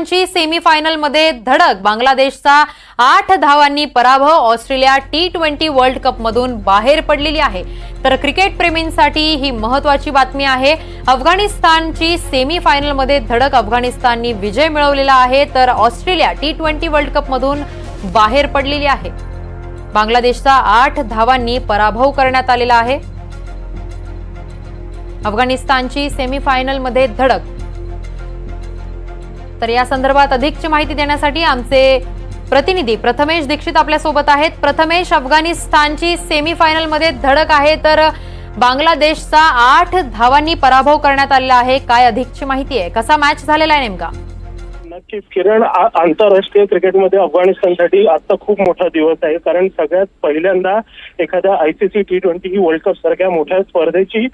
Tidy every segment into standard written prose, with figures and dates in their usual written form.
ची सेमीफायनल मध्ये धडक, बांगलादेशचा 8 धावांनी पराभव, ऑस्ट्रेलिया T20 वर्ल्ड कप मधून बाहेर पडलेली आहे। तर क्रिकेट प्रेमींसाठी ही महत्त्वाची बातमी आहे। अफगाणिस्तानची सेमीफायनल मध्ये धडक, अफगाणिस्तानने विजय मिळवलेला आहे, तर ऑस्ट्रेलिया T20 वर्ल्ड कप मधून बाहेर पडलेली आहे। बांगलादेशचा 8 धावांनी पराभव करण्यात आलेला आहे। अफगाणिस्तानची सेमीफायनल मध्ये धडक। तर या संदर्भात अधिकची माहिती देण्यासाठी आमचे प्रतिनिधी प्रथमेश दीक्षित आपल्या सोबत आहेत। प्रथमेश, अफगाणिस्तानची सेमीफायनल मध्ये धडक आहे, तर बांगलादेशचा 8 धावांनी पराभव करण्यात आलेला आहे। काय अधिकची माहिती आहे, कसा मॅच झालेला आहे नेमका? नक्कीच किरण, आंतरराष्ट्रीय क्रिकेटमध्ये अफगाणिस्तानसाठी आजचा खूप मोठा दिवस आहे, कारण सगळ्यात पहिल्यांदा एखाद्या ICC T20 वर्ल्ड कप सारख्या मोठ्या स्पर्धेची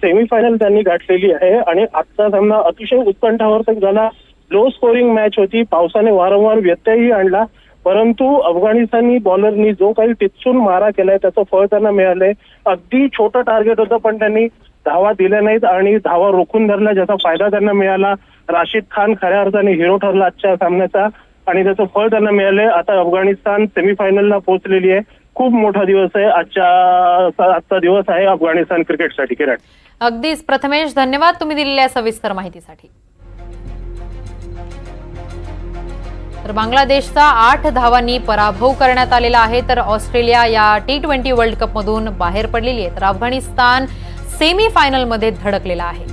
सेमीफायनल त्यांनी गाठलेली आहे। आणि आजचा सामना अतिशय उत्कंठावर्धक झाला। लो स्कोरिंग मॅच होती, पावसाने वारंवार व्यत्ययही आणला, परंतु अफगाणिस्तानी बॉलरनी जो काही टिचून मारा केलाय त्याचं फळ त्यांना मिळालंय। अगदी छोटं टार्गेट होतं, पण त्यांनी धावा दिल्या नाहीत आणि धावा रोखून धरल्या, ज्याचा फायदा त्यांना मिळाला। राशिद खान खऱ्या अर्थाने हिरो ठरला आजच्या सामन्याचा आणि त्याचं फळ त्यांना मिळालंय। आता अफगाणिस्तान सेमीफायनलला पोहोचलेली आहे। खूप मोठा दिवस आहे आजचा दिवस आहे अफगाणिस्तान क्रिकेटसाठी। किरण, अगदीच प्रथमेश, धन्यवाद तुम्ही दिलेल्या सविस्तर माहितीसाठी। तर बांगलादेशचा 8 धावांनी पराभव करण्यात आलेला आहे, तर ऑस्ट्रेलिया या T20 वर्ल्ड कप मधून बाहेर पडलेली आहे, तर अफगाणिस्तान सेमीफायनल मध्ये धडकलेला आहे।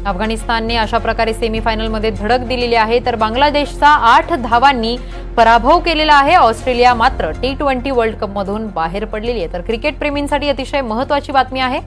अफगाणिस्तानने अशा प्रकारे सेमीफायनल मध्ये धडक दिलेली आहे, तर बांगलादेशचा 8 धावांनी पराभव केलेला आहे। ऑस्ट्रेलिया मात्र T20 वर्ल्ड कप मधून बाहेर पडलेली आहे। तर क्रिकेट प्रेमींसाठी अतिशय महत्त्वाची बातमी आहे।